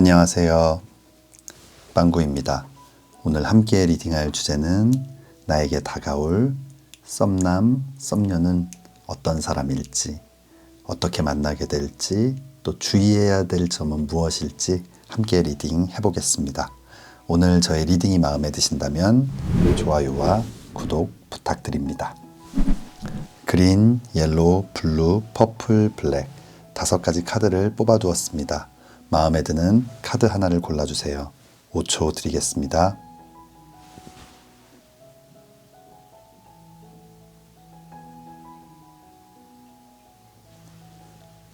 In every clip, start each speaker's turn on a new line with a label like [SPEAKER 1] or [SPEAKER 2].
[SPEAKER 1] 안녕하세요. 빵구입니다. 오늘 함께 리딩할 주제는 나에게 다가올 썸남, 썸녀는 어떤 사람일지, 어떻게 만나게 될지, 또 주의해야 될 점은 무엇일지 함께 리딩 해보겠습니다. 오늘 저의 리딩이 마음에 드신다면 좋아요와 구독 부탁드립니다. 그린, 옐로우, 블루, 퍼플, 블랙 5가지 카드를 뽑아두었습니다. 마음에 드는 카드 하나를 골라주세요. 5초 드리겠습니다.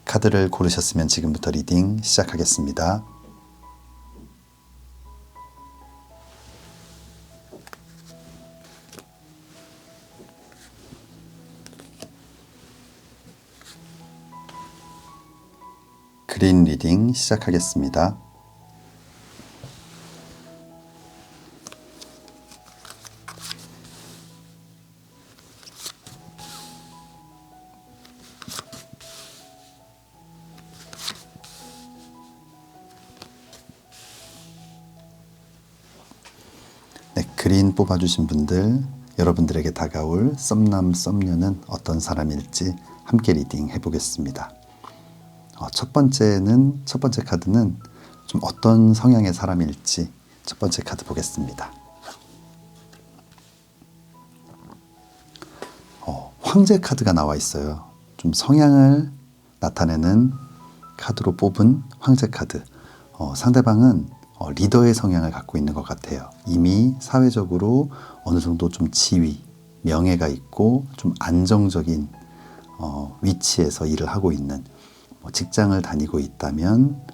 [SPEAKER 1] 카드를 고르셨으면 지금부터 리딩 시작하겠습니다. 그린 리딩 시작하겠습니다. 네, 그린 뽑아주신 분들, 여러분들에게 다가올 썸남, 썸녀는 어떤 사람일지 함께 리딩 해보겠습니다. 첫 번째 카드는 좀 어떤 성향의 사람일지 첫 번째 카드 보겠습니다. 황제 카드가 나와 있어요. 좀 성향을 나타내는 카드로 뽑은 황제 카드. 상대방은 리더의 성향을 갖고 있는 것 같아요. 이미 사회적으로 어느 정도 좀 지위, 명예가 있고 좀 안정적인 위치에서 일을 하고 있는, 직장을 다니고 있다면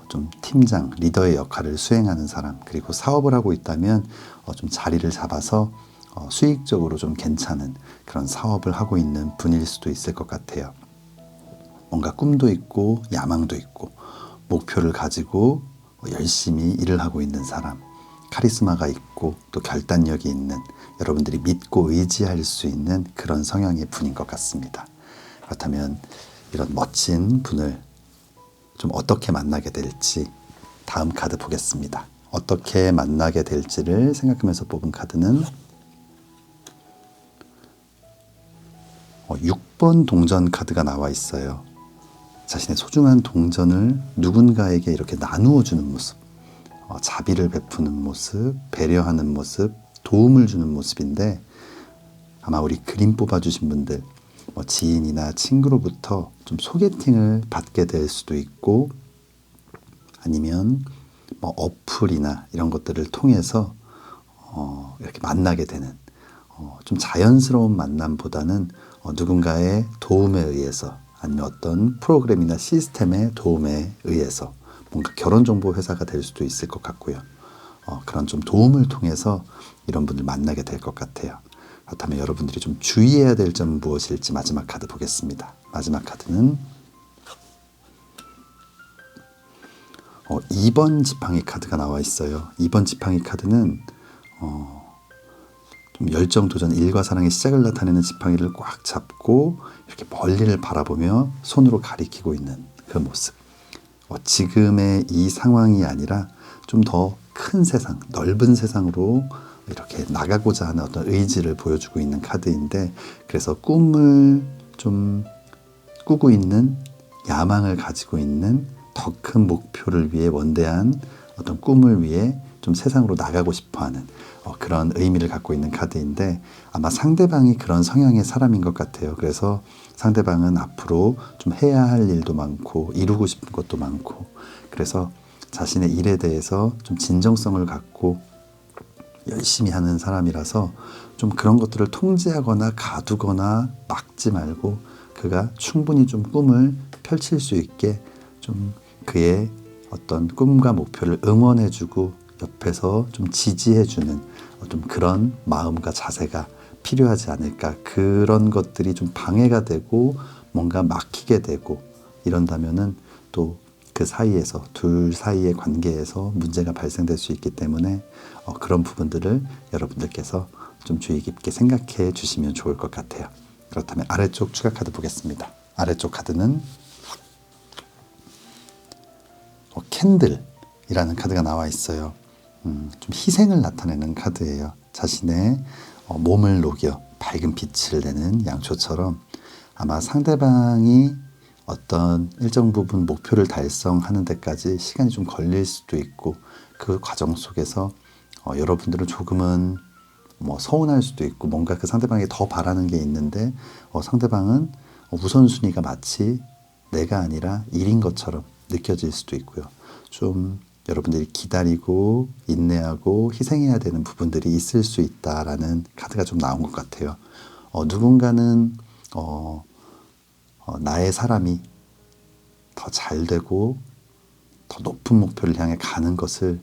[SPEAKER 1] 좀 팀장, 리더의 역할을 수행하는 사람, 그리고 사업을 하고 있다면 좀 자리를 잡아서 수익적으로 좀 괜찮은 그런 사업을 하고 있는 분일 수도 있을 것 같아요. 뭔가 꿈도 있고 야망도 있고 목표를 가지고 열심히 일을 하고 있는 사람, 카리스마가 있고 또 결단력이 있는, 여러분들이 믿고 의지할 수 있는 그런 성향의 분인 것 같습니다. 그렇다면 이런 멋진 분을 좀 어떻게 만나게 될지 다음 카드 보겠습니다. 어떻게 만나게 될지를 생각하면서 뽑은 카드는 6번 동전 카드가 나와 있어요. 자신의 소중한 동전을 누군가에게 이렇게 나누어 주는 모습, 자비를 베푸는 모습, 배려하는 모습, 도움을 주는 모습인데, 아마 우리 그림 뽑아주신 분들, 지인이나 친구로부터 좀 소개팅을 받게 될 수도 있고, 아니면 어플이나 이런 것들을 통해서 이렇게 만나게 되는, 좀 자연스러운 만남보다는 누군가의 도움에 의해서, 아니면 어떤 프로그램이나 시스템의 도움에 의해서 뭔가 결혼정보 회사가 될 수도 있을 것 같고요. 그런 좀 도움을 통해서 이런 분들 만나게 될 것 같아요. 그렇다면 여러분들이 좀 주의해야 될 점은 무엇일지 마지막 카드 보겠습니다. 마지막 카드는 2번 지팡이 카드가 나와 있어요. 2번 지팡이 카드는 좀 열정, 도전, 일과 사랑의 시작을 나타내는 지팡이를 꽉 잡고 이렇게 멀리를 바라보며 손으로 가리키고 있는 그 모습. 지금의 이 상황이 아니라 좀 더 큰 세상, 넓은 세상으로 이렇게 나가고자 하는 어떤 의지를 보여주고 있는 카드인데, 그래서 꿈을 좀 꾸고 있는, 야망을 가지고 있는, 더 큰 목표를 위해, 원대한 어떤 꿈을 위해 좀 세상으로 나가고 싶어하는 그런 의미를 갖고 있는 카드인데, 아마 상대방이 그런 성향의 사람인 것 같아요. 그래서 상대방은 앞으로 좀 해야 할 일도 많고 이루고 싶은 것도 많고, 그래서 자신의 일에 대해서 좀 진정성을 갖고 열심히 하는 사람이라서 좀 그런 것들을 통제하거나 가두거나 막지 말고, 그가 충분히 좀 꿈을 펼칠 수 있게 좀 그의 어떤 꿈과 목표를 응원해주고 옆에서 좀 지지해주는 좀 그런 마음과 자세가 필요하지 않을까. 그런 것들이 좀 방해가 되고 뭔가 막히게 되고 이런다면은 또 그 사이에서, 둘 사이의 관계에서 문제가 발생될 수 있기 때문에 그런 부분들을 여러분들께서 좀 주의 깊게 생각해 주시면 좋을 것 같아요. 그렇다면 아래쪽 추가 카드 보겠습니다. 아래쪽 카드는 캔들, 이라는 카드가 나와 있어요. 좀 희생을 나타내는 카드예요. 자신의 몸을 녹여 밝은 빛을 내는 양초처럼 아마 상대방이 어떤 일정 부분 목표를 달성하는 데까지 시간이 좀 걸릴 수도 있고 그 과정 속에서 여러분들은 조금은 서운할 수도 있고 뭔가 그 상대방이 더 바라는 게 있는데 상대방은 우선순위가 마치 내가 아니라 일인 것처럼 느껴질 수도 있고요. 좀 여러분들이 기다리고 인내하고 희생해야 되는 부분들이 있을 수 있다라는 카드가 좀 나온 것 같아요. 누군가는 나의 사람이 더 잘 되고 더 높은 목표를 향해 가는 것을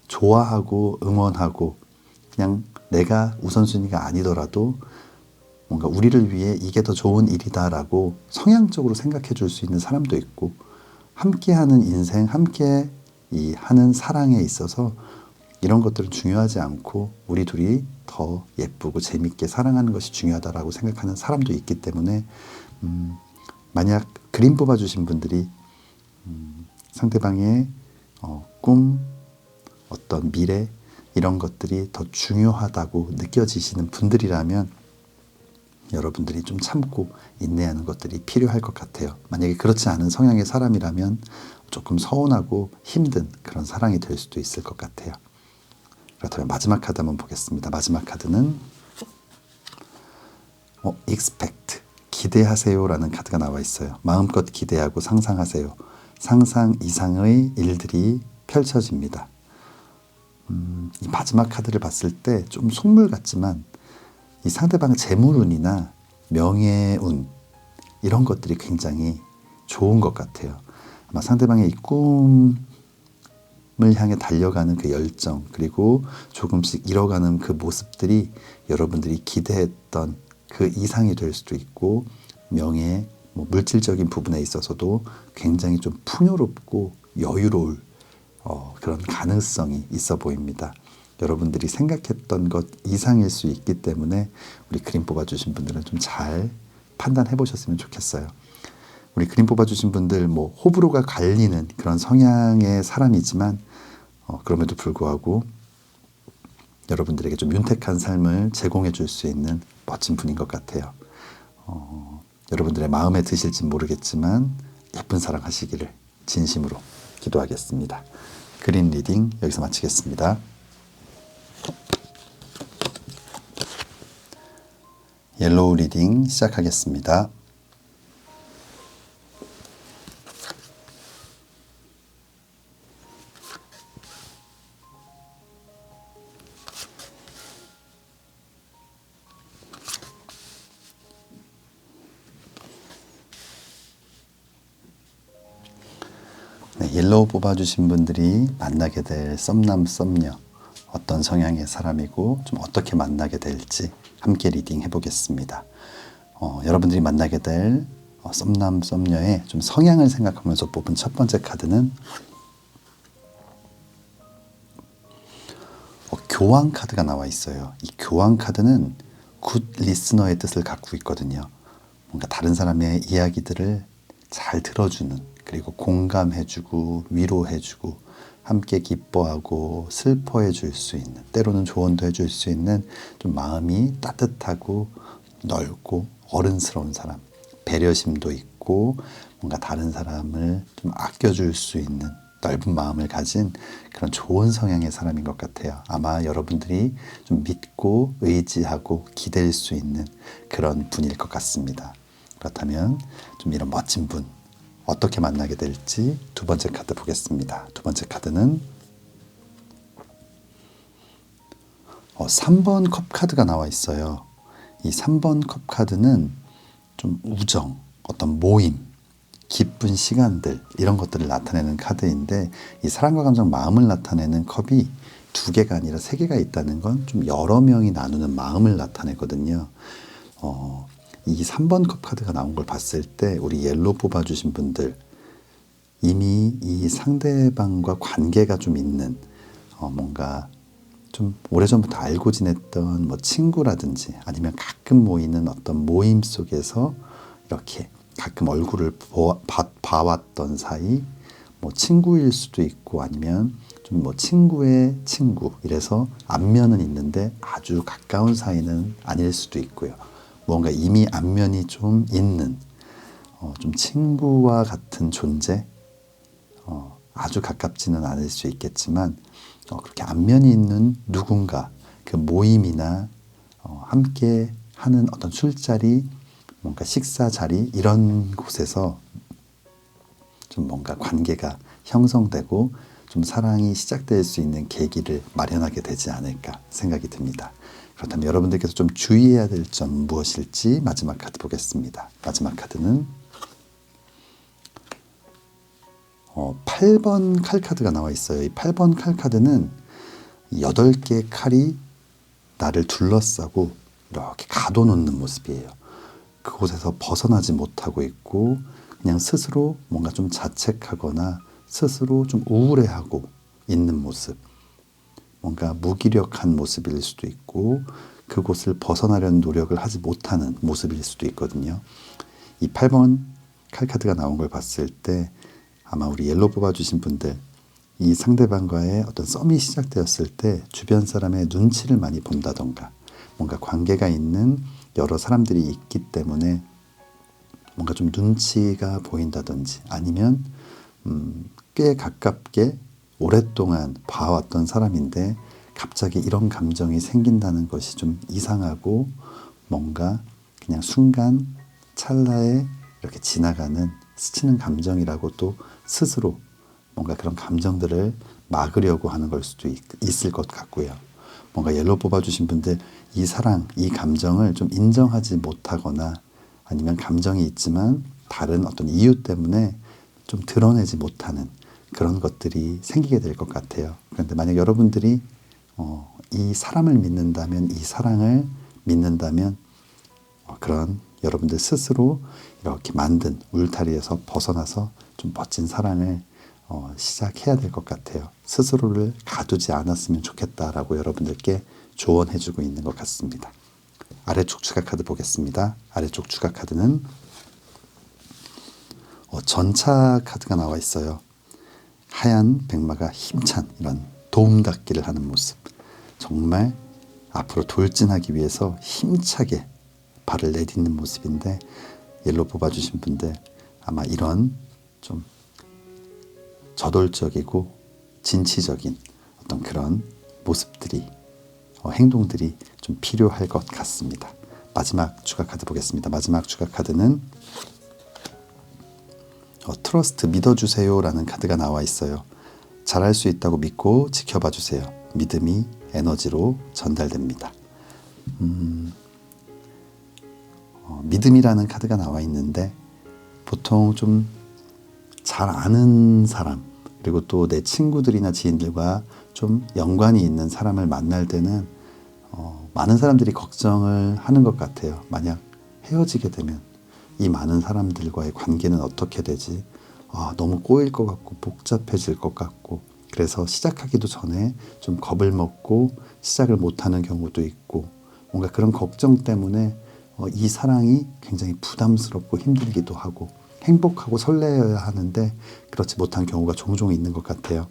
[SPEAKER 1] 좋아하고 응원하고 그냥 내가 우선순위가 아니더라도 뭔가 우리를 위해 이게 더 좋은 일이다라고 성향적으로 생각해 줄 수 있는 사람도 있고 함께하는 인생, 함께 하는 사랑에 있어서 이런 것들은 중요하지 않고 우리 둘이 더 예쁘고 재밌게 사랑하는 것이 중요하다라고 생각하는 사람도 있기 때문에 만약 그림 뽑아주신 분들이 상대방의 꿈, 어떤 미래 이런 것들이 더 중요하다고 느껴지시는 분들이라면 여러분들이 좀 참고 인내하는 것들이 필요할 것 같아요. 만약에 그렇지 않은 성향의 사람이라면 조금 서운하고 힘든 그런 사랑이 될 수도 있을 것 같아요. 그렇다면 마지막 카드 한번 보겠습니다. 마지막 카드는 expect, 기대하세요라는 카드가 나와 있어요. 마음껏 기대하고 상상하세요. 상상 이상의 일들이 펼쳐집니다. 이 마지막 카드를 봤을 때 좀 속물 같지만 이 상대방의 재물운이나 명예운 이런 것들이 굉장히 좋은 것 같아요. 아마 상대방의 이 꿈을 향해 달려가는 그 열정 그리고 조금씩 잃어가는 그 모습들이 여러분들이 기대했던 그 이상이 될 수도 있고 명예, 물질적인 부분에 있어서도 굉장히 좀 풍요롭고 여유로울 그런 가능성이 있어 보입니다. 여러분들이 생각했던 것 이상일 수 있기 때문에 우리 그림 뽑아주신 분들은 좀 잘 판단해 보셨으면 좋겠어요. 우리 그림 뽑아주신 분들 호불호가 갈리는 그런 성향의 사람이지만 그럼에도 불구하고 여러분들에게 좀 윤택한 삶을 제공해 줄 수 있는 멋진 분인 것 같아요. 여러분들의 마음에 드실지 모르겠지만 예쁜 사랑 하시기를 진심으로 기도하겠습니다. 그림 리딩 여기서 마치겠습니다. 옐로우 리딩 시작하겠습니다. 네, 옐로우 뽑아주신 분들이 만나게 될 썸남 썸녀 어떤 성향의 사람이고 좀 어떻게 만나게 될지 함께 리딩 해보겠습니다. 여러분들이 만나게 될 썸남 썸녀의 좀 성향을 생각하면서 뽑은 첫 번째 카드는 교황 카드가 나와 있어요. 이 교황 카드는 굿 리스너의 뜻을 갖고 있거든요. 뭔가 다른 사람의 이야기들을 잘 들어주는 그리고 공감해주고 위로해주고 함께 기뻐하고 슬퍼해 줄 수 있는 때로는 조언도 해줄 수 있는 좀 마음이 따뜻하고 넓고 어른스러운 사람 배려심도 있고 뭔가 다른 사람을 좀 아껴줄 수 있는 넓은 마음을 가진 그런 좋은 성향의 사람인 것 같아요. 아마 여러분들이 좀 믿고 의지하고 기댈 수 있는 그런 분일 것 같습니다. 그렇다면 좀 이런 멋진 분 어떻게 만나게 될지 두 번째 카드 보겠습니다. 두 번째 카드는 3번 컵 카드가 나와 있어요. 이 3번 컵 카드는 좀 우정, 어떤 모임, 기쁜 시간들 이런 것들을 나타내는 카드인데 이 사랑과 감정, 마음을 나타내는 컵이 2개가 아니라 3개가 있다는 건 좀 여러 명이 나누는 마음을 나타내거든요. 이 3번 컵 카드가 나온 걸 봤을 때 우리 옐로우 뽑아주신 분들 이미 이 상대방과 관계가 좀 있는 뭔가 좀 오래전부터 알고 지냈던 친구라든지 아니면 가끔 모이는 어떤 모임 속에서 이렇게 가끔 얼굴을 봐왔던 사이 뭐 친구일 수도 있고 아니면 좀 뭐 친구의 친구 이래서 안면은 있는데 아주 가까운 사이는 아닐 수도 있고요. 뭔가 이미 안면이 좀 있는 좀 친구와 같은 존재, 아주 가깝지는 않을 수 있겠지만 그렇게 안면이 있는 누군가, 그 모임이나 함께 하는 어떤 술자리, 뭔가 식사 자리 이런 곳에서 좀 뭔가 관계가 형성되고 좀 사랑이 시작될 수 있는 계기를 마련하게 되지 않을까 생각이 듭니다. 그렇다면 여러분들께서 좀 주의해야 될 점 무엇일지 마지막 카드 보겠습니다. 마지막 카드는 8번 칼 카드가 나와 있어요. 이 8번 칼 카드는 8개의 칼이 나를 둘러싸고 이렇게 가둬놓는 모습이에요. 그곳에서 벗어나지 못하고 있고 그냥 스스로 뭔가 좀 자책하거나 스스로 좀 우울해하고 있는 모습, 뭔가 무기력한 모습일 수도 있고 그곳을 벗어나려는 노력을 하지 못하는 모습일 수도 있거든요. 이 8번 칼 카드가 나온 걸 봤을 때 아마 우리 옐로우 뽑아주신 분들, 이 상대방과의 어떤 썸이 시작되었을 때 주변 사람의 눈치를 많이 본다던가 뭔가 관계가 있는 여러 사람들이 있기 때문에 뭔가 좀 눈치가 보인다든지 아니면 꽤 가깝게 오랫동안 봐왔던 사람인데 갑자기 이런 감정이 생긴다는 것이 좀 이상하고 뭔가 그냥 순간 찰나에 이렇게 지나가는 스치는 감정이라고 또 스스로 뭔가 그런 감정들을 막으려고 하는 걸 수도 있을 것 같고요. 뭔가 옐로우 뽑아주신 분들 이 사랑, 이 감정을 좀 인정하지 못하거나 아니면 감정이 있지만 다른 어떤 이유 때문에 좀 드러내지 못하는 그런 것들이 생기게 될 것 같아요. 그런데 만약 여러분들이 이 사람을 믿는다면, 이 사랑을 믿는다면 그런 여러분들 스스로 이렇게 만든 울타리에서 벗어나서 좀 멋진 사랑을 시작해야 될 것 같아요. 스스로를 가두지 않았으면 좋겠다라고 여러분들께 조언해주고 있는 것 같습니다. 아래쪽 추가 카드 보겠습니다. 아래쪽 추가 카드는 전차 카드가 나와 있어요. 하얀 백마가 힘찬 이런 도움닫기를 하는 모습. 정말 앞으로 돌진하기 위해서 힘차게 발을 내딛는 모습인데 옐로우 뽑아주신 분들 아마 이런 좀 저돌적이고 진취적인 어떤 그런 모습들이 행동들이 좀 필요할 것 같습니다. 마지막 추가 카드 보겠습니다. 마지막 추가 카드는 트러스트 믿어주세요 라는 카드가 나와 있어요. 잘할 수 있다고 믿고 지켜봐 주세요. 믿음이 에너지로 전달됩니다. 믿음이라는 카드가 나와 있는데 보통 좀 잘 아는 사람 그리고 또 내 친구들이나 지인들과 좀 연관이 있는 사람을 만날 때는 많은 사람들이 걱정을 하는 것 같아요. 만약 헤어지게 되면 이 많은 사람들과의 관계는 어떻게 되지? 너무 꼬일 것 같고 복잡해질 것 같고 그래서 시작하기도 전에 좀 겁을 먹고 시작을 못하는 경우도 있고 뭔가 그런 걱정 때문에 이 사랑이 굉장히 부담스럽고 힘들기도 하고 행복하고 설레어야 하는데 그렇지 못한 경우가 종종 있는 것 같아요.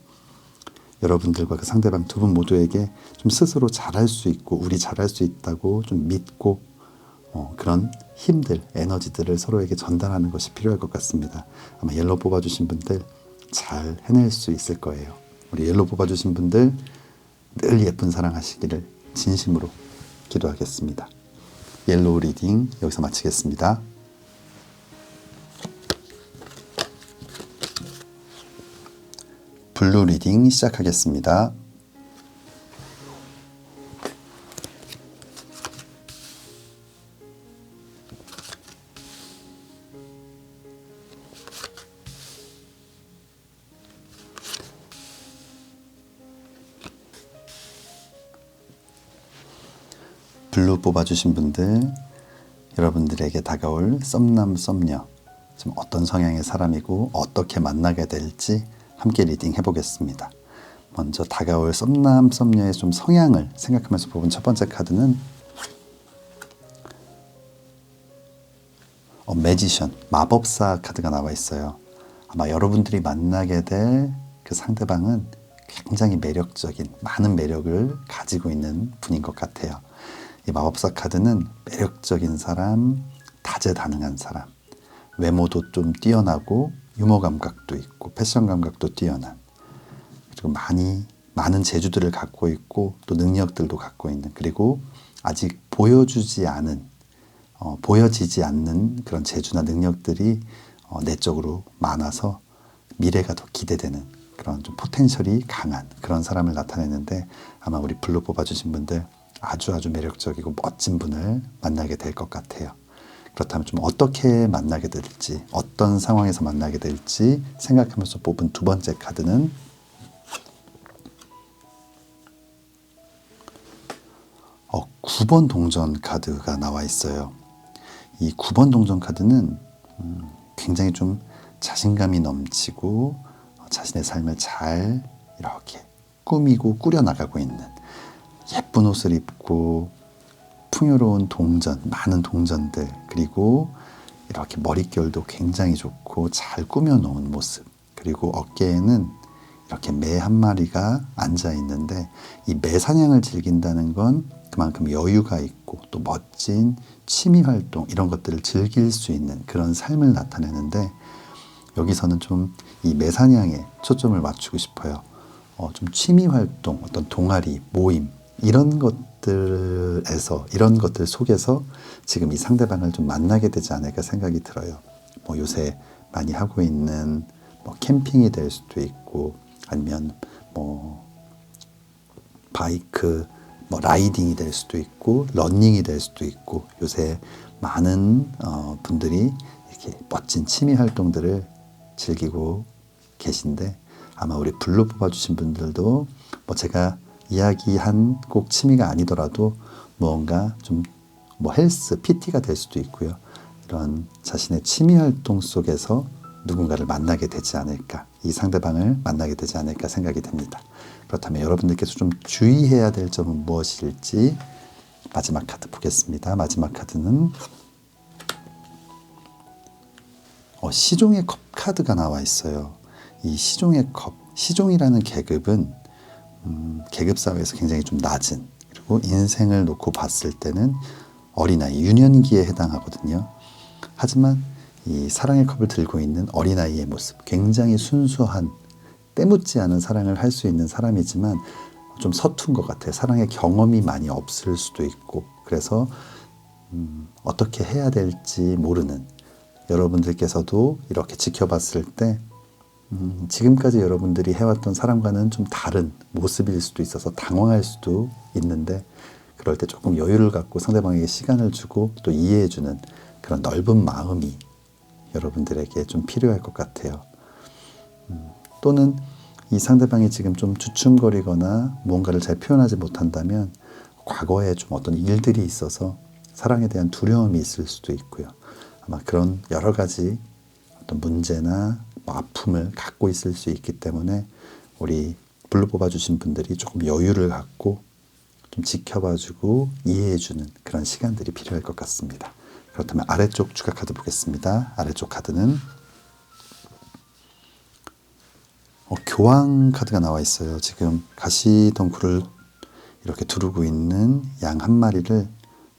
[SPEAKER 1] 여러분들과 그 상대방 두 분 모두에게 좀 스스로 잘할 수 있고 우리 잘할 수 있다고 좀 믿고 그런 힘들, 에너지들을 서로에게 전달하는 것이 필요할 것 같습니다. 아마 옐로우 뽑아주신 분들 잘 해낼 수 있을 거예요. 우리 옐로우 뽑아주신 분들 늘 예쁜 사랑하시기를 진심으로 기도하겠습니다. 옐로우 리딩 여기서 마치겠습니다. 블루 리딩 시작하겠습니다. 블루 뽑아주신 분들, 여러분들에게 다가올 썸남 썸녀, 좀 어떤 성향의 사람이고 어떻게 만나게 될지 함께 리딩 해보겠습니다. 먼저 다가올 썸남 썸녀의 좀 성향을 생각하면서 뽑은 첫 번째 카드는 매지션, 마법사 카드가 나와 있어요. 아마 여러분들이 만나게 될 그 상대방은 굉장히 매력적인, 많은 매력을 가지고 있는 분인 것 같아요. 이 마법사 카드는 매력적인 사람, 다재다능한 사람, 외모도 좀 뛰어나고 유머 감각도 있고 패션 감각도 뛰어난, 그리고 많은 재주들을 갖고 있고 또 능력들도 갖고 있는, 그리고 아직 보여지지 않는 그런 재주나 능력들이 내적으로 많아서 미래가 더 기대되는 그런 좀 포텐셜이 강한 그런 사람을 나타내는데, 아마 우리 블루 뽑아주신 분들 아주 매력적이고 멋진 분을 만나게 될 것 같아요. 그렇다면 좀 어떻게 만나게 될지, 어떤 상황에서 만나게 될지 생각하면서 뽑은 두 번째 카드는 9번 동전 카드가 나와 있어요. 이 9번 동전 카드는 굉장히 좀 자신감이 넘치고 자신의 삶을 잘 이렇게 꾸미고 꾸려나가고 있는, 예쁜 옷을 입고 풍요로운 동전, 많은 동전들, 그리고 이렇게 머릿결도 굉장히 좋고 잘 꾸며놓은 모습, 그리고 어깨에는 이렇게 매 한 마리가 앉아 있는데, 이 매 사냥을 즐긴다는 건 그만큼 여유가 있고 또 멋진 취미 활동, 이런 것들을 즐길 수 있는 그런 삶을 나타내는데, 여기서는 좀 이 매 사냥에 초점을 맞추고 싶어요. 좀 취미 활동, 어떤 동아리, 모임, 이런 것들 속에서 지금 이 상대방을 좀 만나게 되지 않을까 생각이 들어요. 요새 많이 하고 있는 캠핑이 될 수도 있고, 아니면 바이크 라이딩이 될 수도 있고, 러닝이 될 수도 있고, 요새 많은 분들이 이렇게 멋진 취미 활동들을 즐기고 계신데, 아마 우리 블루 뽑아주신 분들도 제가 이야기한 꼭 취미가 아니더라도 무언가 좀 헬스, PT가 될 수도 있고요. 이런 자신의 취미 활동 속에서 누군가를 만나게 되지 않을까, 이 상대방을 만나게 되지 않을까 생각이 됩니다. 그렇다면 여러분들께서 좀 주의해야 될 점은 무엇일지 마지막 카드 보겠습니다. 마지막 카드는 시종의 컵 카드가 나와 있어요. 이 시종의 컵, 시종이라는 계급은 계급 사회에서 굉장히 좀 낮은, 그리고 인생을 놓고 봤을 때는 어린아이, 유년기에 해당하거든요. 하지만 이 사랑의 컵을 들고 있는 어린아이의 모습, 굉장히 순수한, 때묻지 않은 사랑을 할 수 있는 사람이지만 좀 서툰 것 같아요. 사랑의 경험이 많이 없을 수도 있고, 그래서 어떻게 해야 될지 모르는, 여러분들께서도 이렇게 지켜봤을 때 지금까지 여러분들이 해왔던 사람과는 좀 다른 모습일 수도 있어서 당황할 수도 있는데, 그럴 때 조금 여유를 갖고 상대방에게 시간을 주고 또 이해해주는 그런 넓은 마음이 여러분들에게 좀 필요할 것 같아요. 또는 이 상대방이 지금 좀 주춤거리거나 무언가를 잘 표현하지 못한다면 과거에 좀 어떤 일들이 있어서 사랑에 대한 두려움이 있을 수도 있고요. 아마 그런 여러 가지 어떤 문제나 아픔을 갖고 있을 수 있기 때문에 우리 블루 뽑아주신 분들이 조금 여유를 갖고 좀 지켜봐주고 이해해주는 그런 시간들이 필요할 것 같습니다. 그렇다면 아래쪽 추가 카드 보겠습니다. 아래쪽 카드는 교황 카드가 나와 있어요. 지금 가시덩굴을 이렇게 두르고 있는 양 한 마리를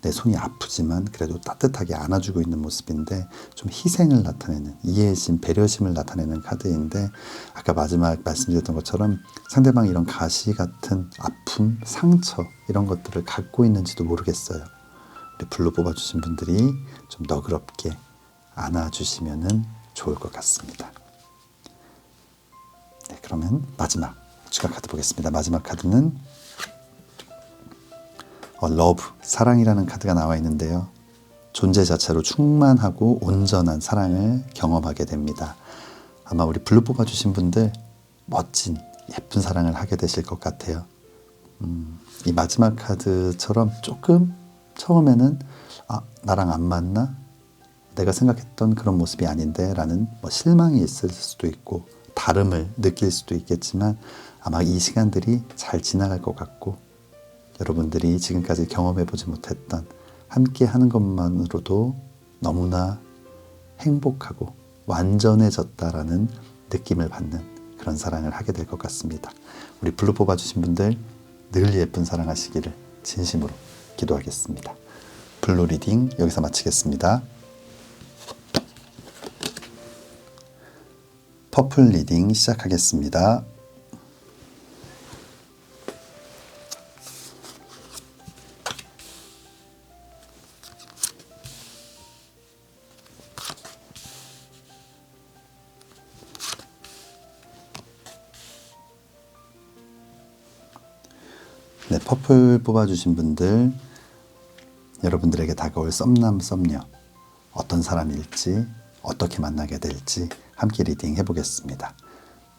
[SPEAKER 1] 내 손이 아프지만 그래도 따뜻하게 안아주고 있는 모습인데, 좀 희생을 나타내는, 이해심, 배려심을 나타내는 카드인데, 아까 마지막 말씀드렸던 것처럼 상대방이 이런 가시 같은 아픔, 상처, 이런 것들을 갖고 있는지도 모르겠어요. 우리 블루 뽑아주신 분들이 좀 너그럽게 안아주시면 좋을 것 같습니다. 네, 그러면 마지막 추가 카드 보겠습니다. 마지막 카드는 러브, 사랑이라는 카드가 나와 있는데요. 존재 자체로 충만하고 온전한 사랑을 경험하게 됩니다. 아마 우리 블루 뽑아주신 분들 멋진, 예쁜 사랑을 하게 되실 것 같아요. 이 마지막 카드처럼 조금 처음에는 나랑 안 맞나? 내가 생각했던 그런 모습이 아닌데 라는 실망이 있을 수도 있고 다름을 느낄 수도 있겠지만, 아마 이 시간들이 잘 지나갈 것 같고, 여러분들이 지금까지 경험해보지 못했던 함께 하는 것만으로도 너무나 행복하고 완전해졌다라는 느낌을 받는 그런 사랑을 하게 될 것 같습니다. 우리 블루 뽑아주신 분들 늘 예쁜 사랑하시기를 진심으로 기도하겠습니다. 블루 리딩 여기서 마치겠습니다. 퍼플 리딩 시작하겠습니다. 네, 퍼플 뽑아주신 분들, 여러분들에게 다가올 썸남 썸녀 어떤 사람일지 어떻게 만나게 될지 함께 리딩 해보겠습니다.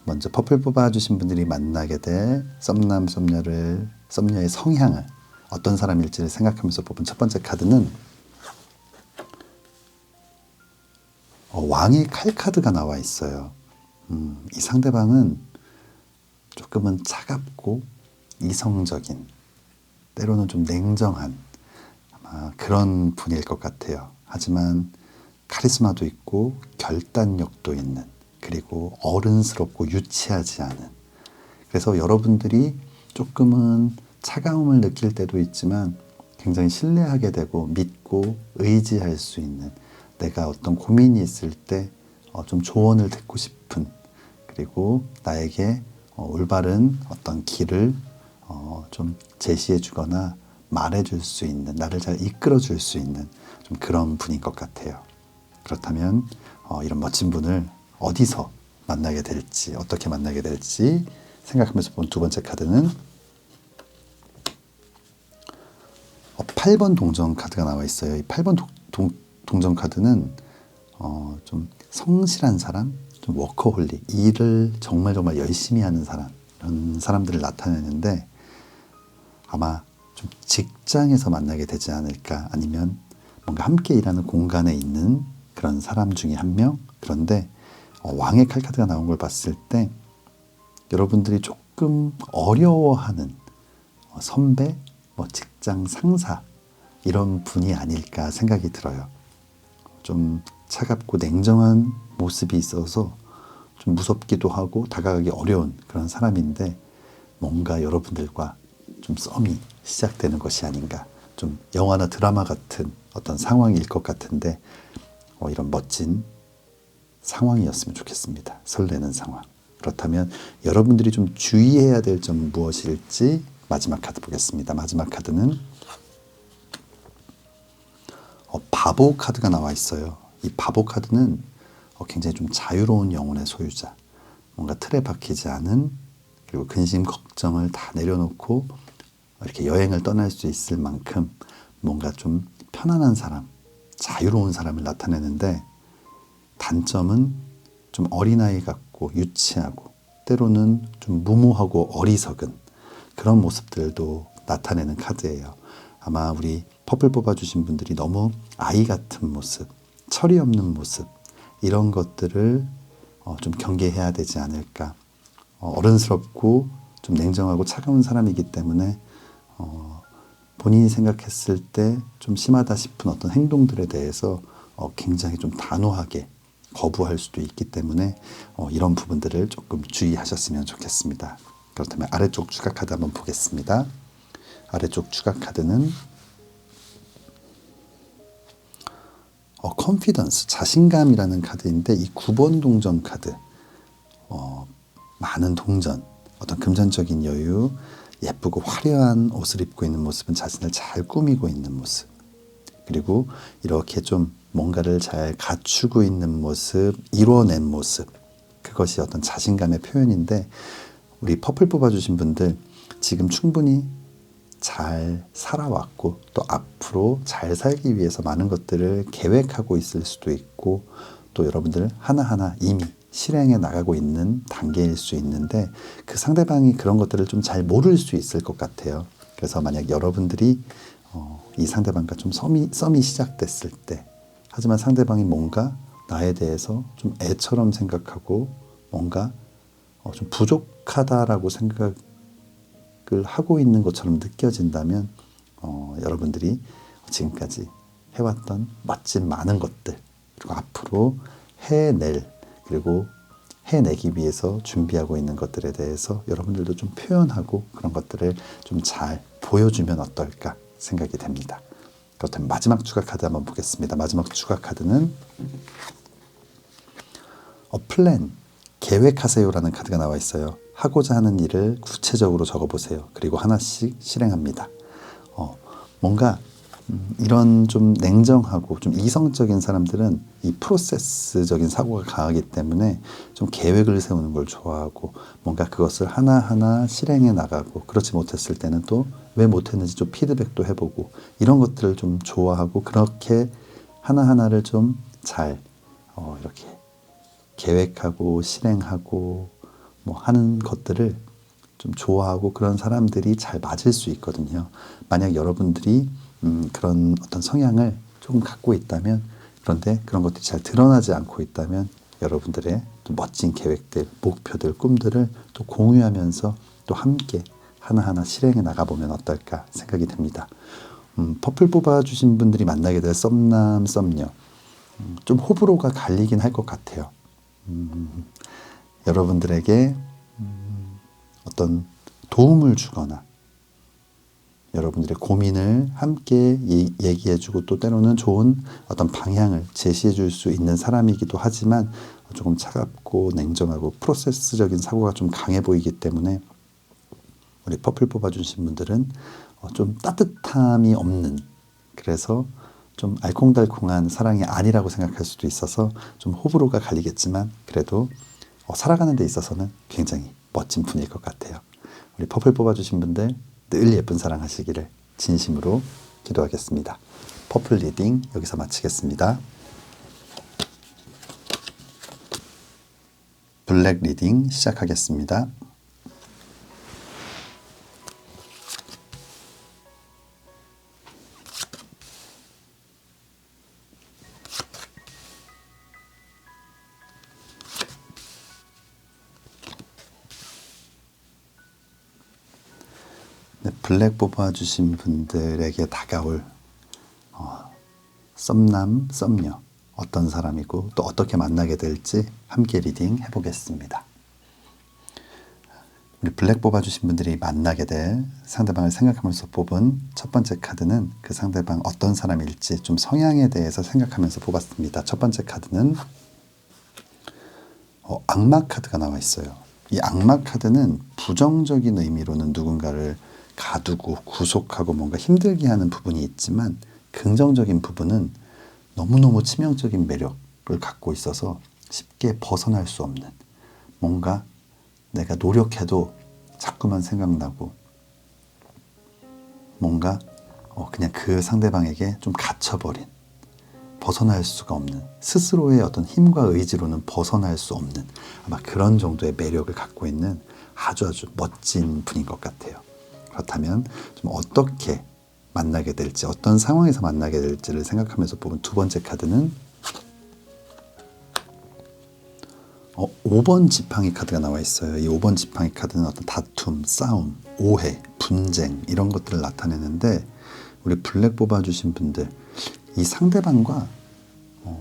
[SPEAKER 1] 먼저 퍼플 뽑아주신 분들이 만나게 될 썸남 썸녀의 성향을 어떤 사람일지를 생각하면서 뽑은 첫 번째 카드는 왕의 칼 카드가 나와 있어요. 이 상대방은 조금은 차갑고 이성적인, 때로는 좀 냉정한 아마 그런 분일 것 같아요. 하지만 카리스마도 있고 결단력도 있는, 그리고 어른스럽고 유치하지 않은, 그래서 여러분들이 조금은 차가움을 느낄 때도 있지만 굉장히 신뢰하게 되고 믿고 의지할 수 있는, 내가 어떤 고민이 있을 때 좀 조언을 듣고 싶은, 그리고 나에게 올바른 어떤 길을 좀 제시해 주거나 말해 줄 수 있는, 나를 잘 이끌어 줄 수 있는 좀 그런 분인 것 같아요. 그렇다면 이런 멋진 분을 어디서 만나게 될지, 어떻게 만나게 될지 생각하면서 본 두 번째 카드는 8번 동전 카드가 나와 있어요. 이 8번 동전 카드는 좀 성실한 사람, 좀 워커홀릭, 일을 정말 열심히 하는 사람, 이런 사람들을 나타내는데 아마 좀 직장에서 만나게 되지 않을까, 아니면 뭔가 함께 일하는 공간에 있는 그런 사람 중에 한 명. 그런데 왕의 칼 카드가 나온 걸 봤을 때 여러분들이 조금 어려워하는 선배, 직장 상사 이런 분이 아닐까 생각이 들어요. 좀 차갑고 냉정한 모습이 있어서 좀 무섭기도 하고 다가가기 어려운 그런 사람인데, 뭔가 여러분들과 좀 썸이 시작되는 것이 아닌가, 좀 영화나 드라마 같은 어떤 상황일 것 같은데 이런 멋진 상황이었으면 좋겠습니다. 설레는 상황. 그렇다면 여러분들이 좀 주의해야 될 점 무엇일지 마지막 카드 보겠습니다. 마지막 카드는 바보 카드가 나와 있어요. 이 바보 카드는 굉장히 좀 자유로운 영혼의 소유자, 뭔가 틀에 박히지 않은, 그리고 근심 걱정을 다 내려놓고 이렇게 여행을 떠날 수 있을 만큼 뭔가 좀 편안한 사람, 자유로운 사람을 나타내는데, 단점은 좀 어린아이 같고 유치하고 때로는 좀 무모하고 어리석은 그런 모습들도 나타내는 카드예요. 아마 우리 퍼플 뽑아주신 분들이 너무 아이 같은 모습, 철이 없는 모습, 이런 것들을 좀 경계해야 되지 않을까. 어른스럽고 좀 냉정하고 차가운 사람이기 때문에 본인이 생각했을 때 좀 심하다 싶은 어떤 행동들에 대해서 굉장히 좀 단호하게 거부할 수도 있기 때문에 이런 부분들을 조금 주의하셨으면 좋겠습니다. 그렇다면 아래쪽 추가 카드 한번 보겠습니다. 아래쪽 추가 카드는 컨피던스, 자신감이라는 카드인데, 이 9번 동전 카드, 많은 동전, 어떤 금전적인 여유, 예쁘고 화려한 옷을 입고 있는 모습은 자신을 잘 꾸미고 있는 모습, 그리고 이렇게 좀 뭔가를 잘 갖추고 있는 모습, 이루어낸 모습, 그것이 어떤 자신감의 표현인데, 우리 퍼플 뽑아주신 분들 지금 충분히 잘 살아왔고 또 앞으로 잘 살기 위해서 많은 것들을 계획하고 있을 수도 있고, 또 여러분들 하나하나 이미 실행해 나가고 있는 단계일 수 있는데, 그 상대방이 그런 것들을 좀 잘 모를 수 있을 것 같아요. 그래서 만약 여러분들이 이 상대방과 좀 썸이 시작됐을 때, 하지만 상대방이 뭔가 나에 대해서 좀 애처럼 생각하고 뭔가 좀 부족하다라고 생각을 하고 있는 것처럼 느껴진다면 여러분들이 지금까지 해왔던 멋진 많은 것들, 그리고 앞으로 해낼, 그리고 해내기 위해서 준비하고 있는 것들에 대해서 여러분들도 좀 표현하고 그런 것들을 좀 잘 보여주면 어떨까 생각이 됩니다. 그렇다면 마지막 추가 카드 한번 보겠습니다. 마지막 추가 카드는 플랜, 계획하세요라는 카드가 나와 있어요. 하고자 하는 일을 구체적으로 적어보세요. 그리고 하나씩 실행합니다. 뭔가 이런 좀 냉정하고 좀 이성적인 사람들은 이 프로세스적인 사고가 강하기 때문에 좀 계획을 세우는 걸 좋아하고 뭔가 그것을 하나하나 실행해 나가고, 그렇지 못했을 때는 또 왜 못했는지 좀 피드백도 해보고, 이런 것들을 좀 좋아하고, 그렇게 하나하나를 좀 잘 이렇게 계획하고 실행하고 뭐 하는 것들을 좀 좋아하고, 그런 사람들이 잘 맞을 수 있거든요. 만약 여러분들이 그런 어떤 성향을 조금 갖고 있다면, 그런데 그런 것들이 잘 드러나지 않고 있다면 여러분들의 또 멋진 계획들, 목표들, 꿈들을 또 공유하면서 또 함께 하나하나 실행해 나가보면 어떨까 생각이 됩니다. 퍼플 뽑아주신 분들이 만나게 될 썸남, 썸녀, 좀 호불호가 갈리긴 할 것 같아요. 여러분들에게 어떤 도움을 주거나 여러분들의 고민을 함께 얘기해주고, 또 때로는 좋은 어떤 방향을 제시해줄 수 있는 사람이기도 하지만 조금 차갑고 냉정하고 프로세스적인 사고가 좀 강해 보이기 때문에 우리 퍼플 뽑아주신 분들은 좀 따뜻함이 없는, 그래서 좀 알콩달콩한 사랑이 아니라고 생각할 수도 있어서 좀 호불호가 갈리겠지만, 그래도 살아가는 데 있어서는 굉장히 멋진 분일 것 같아요. 우리 퍼플 뽑아주신 분들 늘 예쁜 사랑 하시기를 진심으로 기도하겠습니다. 퍼플 리딩 여기서 마치겠습니다. 블랙 리딩 시작하겠습니다. 네, 블랙 뽑아주신 분들에게 다가올 썸남, 썸녀, 어떤 사람이고 또 어떻게 만나게 될지 함께 리딩 해보겠습니다. 우리 블랙 뽑아주신 분들이 만나게 될 상대방을 생각하면서 뽑은 첫 번째 카드는 그 상대방 어떤 사람일지 좀 성향에 대해서 생각하면서 뽑았습니다. 첫 번째 카드는 악마 카드가 나와 있어요. 이 악마 카드는 부정적인 의미로는 누군가를 가두고 구속하고 뭔가 힘들게 하는 부분이 있지만, 긍정적인 부분은 너무너무 치명적인 매력을 갖고 있어서 쉽게 벗어날 수 없는, 뭔가 내가 노력해도 자꾸만 생각나고, 뭔가 그냥 그 상대방에게 좀 갇혀버린, 벗어날 수가 없는, 스스로의 어떤 힘과 의지로는 벗어날 수 없는 아마 그런 정도의 매력을 갖고 있는 아주 멋진 분인 것 같아요. 그렇다면 좀 어떻게 만나게 될지, 어떤 상황에서 만나게 될지를 생각하면서 뽑은 두 번째 카드는 5번 지팡이 카드가 나와 있어요. 이 5번 지팡이 카드는 어떤 다툼, 싸움, 오해, 분쟁 이런 것들을 나타내는데, 우리 블랙 뽑아주신 분들, 이 상대방과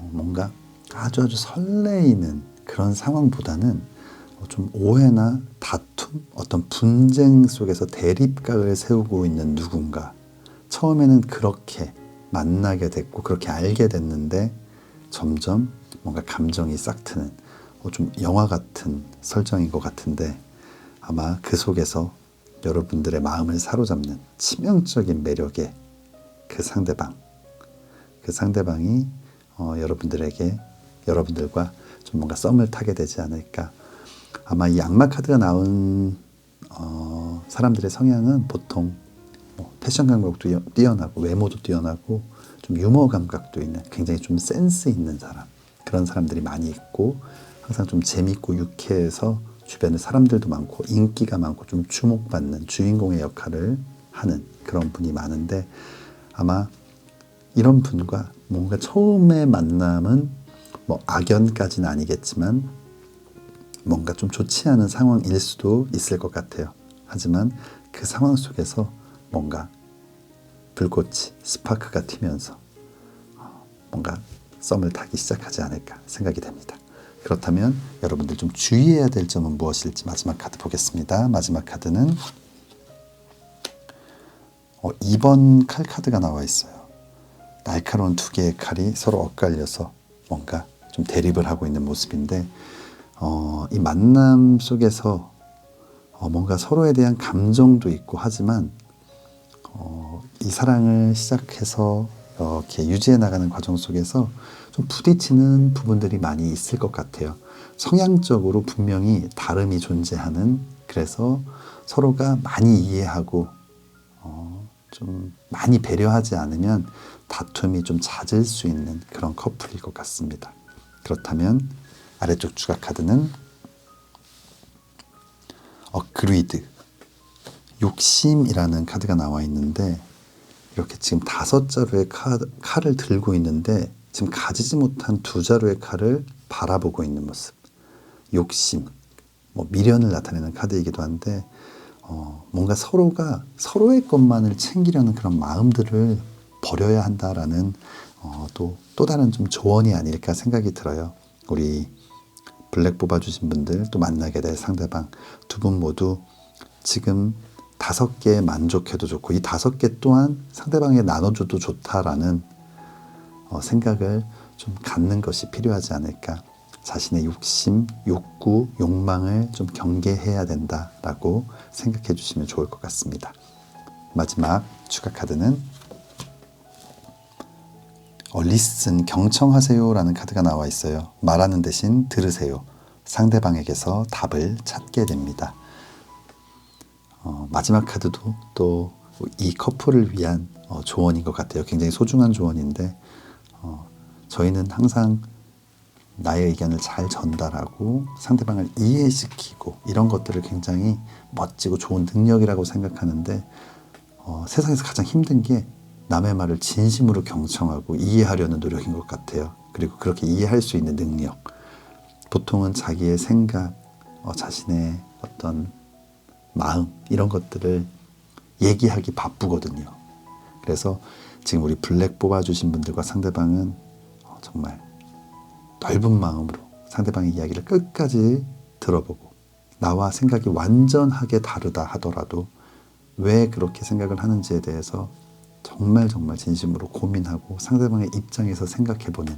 [SPEAKER 1] 뭔가 아주 설레이는 그런 상황보다는 좀 오해나 다툼, 어떤 분쟁 속에서 대립각을 세우고 있는 누군가, 처음에는 그렇게 만나게 됐고 그렇게 알게 됐는데 점점 뭔가 감정이 싹트는 좀 영화 같은 설정인 것 같은데, 아마 그 속에서 여러분들의 마음을 사로잡는 치명적인 매력의 그 상대방이 여러분들과 좀 뭔가 썸을 타게 되지 않을까. 아마 이 악마 카드가 나온 사람들의 성향은 보통 패션 감각도 뛰어나고 외모도 뛰어나고 좀 유머 감각도 있는, 굉장히 좀 센스 있는 사람, 그런 사람들이 많이 있고, 항상 좀 재밌고 유쾌해서 주변에 사람들도 많고 인기가 많고 좀 주목받는 주인공의 역할을 하는 그런 분이 많은데, 아마 이런 분과 뭔가 처음의 만남은 악연까지는 아니겠지만 뭔가 좀 좋지 않은 상황일 수도 있을 것 같아요. 하지만 그 상황 속에서 뭔가 불꽃이, 스파크가 튀면서 뭔가 썸을 타기 시작하지 않을까 생각이 됩니다. 그렇다면 여러분들 좀 주의해야 될 점은 무엇일지 마지막 카드 보겠습니다. 마지막 카드는 2번 칼 카드가 나와 있어요. 날카로운 두 개의 칼이 서로 엇갈려서 뭔가 좀 대립을 하고 있는 모습인데 이 만남 속에서 뭔가 서로에 대한 감정도 있고 하지만 이 사랑을 시작해서 이렇게 유지해 나가는 과정 속에서 좀 부딪히는 부분들이 많이 있을 것 같아요. 성향적으로 분명히 다름이 존재하는, 그래서 서로가 많이 이해하고 좀 많이 배려하지 않으면 다툼이 좀 잦을 수 있는 그런 커플일 것 같습니다. 그렇다면 아래쪽 추가 카드는 그리드, 욕심이라는 카드가 나와 있는데, 이렇게 지금 5자루의 칼을 들고 있는데 지금 가지지 못한 2자루의 칼을 바라보고 있는 모습. 욕심, 미련을 나타내는 카드이기도 한데 뭔가 서로가 서로의 것만을 챙기려는 그런 마음들을 버려야 한다라는 또 다른 좀 조언이 아닐까 생각이 들어요. 우리 블랙 뽑아주신 분들, 또 만나게 될 상대방 두 분 모두 지금 5개에 만족해도 좋고 이 5개 또한 상대방에 나눠줘도 좋다라는 생각을 좀 갖는 것이 필요하지 않을까. 자신의 욕심, 욕구, 욕망을 좀 경계해야 된다라고 생각해 주시면 좋을 것 같습니다. 마지막 추가 카드는 listen, 경청하세요라는 카드가 나와 있어요. 말하는 대신 들으세요. 상대방에게서 답을 찾게 됩니다. 마지막 카드도 또 이 커플을 위한 조언인 것 같아요. 굉장히 소중한 조언인데 저희는 항상 나의 의견을 잘 전달하고 상대방을 이해시키고 이런 것들을 굉장히 멋지고 좋은 능력이라고 생각하는데 세상에서 가장 힘든 게 남의 말을 진심으로 경청하고 이해하려는 노력인 것 같아요. 그리고 그렇게 이해할 수 있는 능력, 보통은 자기의 생각, 자신의 어떤 마음, 이런 것들을 얘기하기 바쁘거든요. 그래서 지금 우리 블랙 뽑아주신 분들과 상대방은 정말 넓은 마음으로 상대방의 이야기를 끝까지 들어보고, 나와 생각이 완전하게 다르다 하더라도 왜 그렇게 생각을 하는지에 대해서 정말 진심으로 고민하고 상대방의 입장에서 생각해보는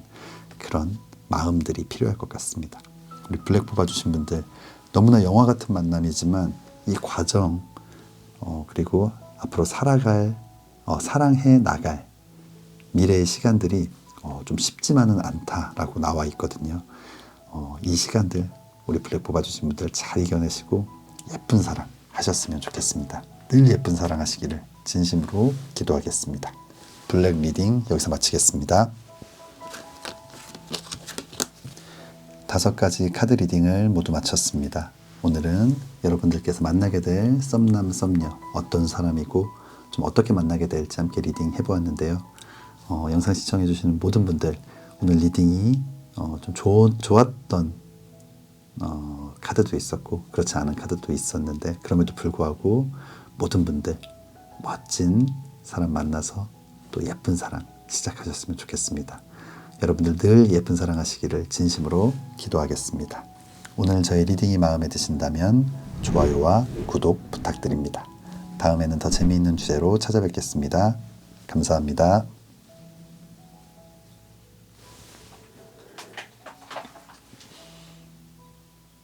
[SPEAKER 1] 그런 마음들이 필요할 것 같습니다. 우리 블랙 뽑아주신 분들, 너무나 영화 같은 만남이지만 이 과정 그리고 앞으로 살아갈 사랑해 나갈 미래의 시간들이 좀 쉽지만은 않다라고 나와 있거든요. 이 시간들 우리 블랙 뽑아주신 분들 잘 이겨내시고 예쁜 사랑 하셨으면 좋겠습니다. 늘 예쁜 사랑 하시기를 진심으로 기도하겠습니다. 블랙 리딩 여기서 마치겠습니다. 5가지 카드 리딩을 모두 마쳤습니다. 오늘은 여러분들께서 만나게 될 썸남 썸녀, 어떤 사람이고 좀 어떻게 만나게 될지 함께 리딩 해보았는데요. 영상 시청해주시는 모든 분들, 오늘 리딩이 좀 좋았던 카드도 있었고 그렇지 않은 카드도 있었는데, 그럼에도 불구하고 모든 분들 멋진 사람 만나서 또 예쁜 사랑 시작하셨으면 좋겠습니다. 여러분들 늘 예쁜 사랑 하시기를 진심으로 기도하겠습니다. 오늘 저의 리딩이 마음에 드신다면 좋아요와 구독 부탁드립니다. 다음에는 더 재미있는 주제로 찾아뵙겠습니다. 감사합니다.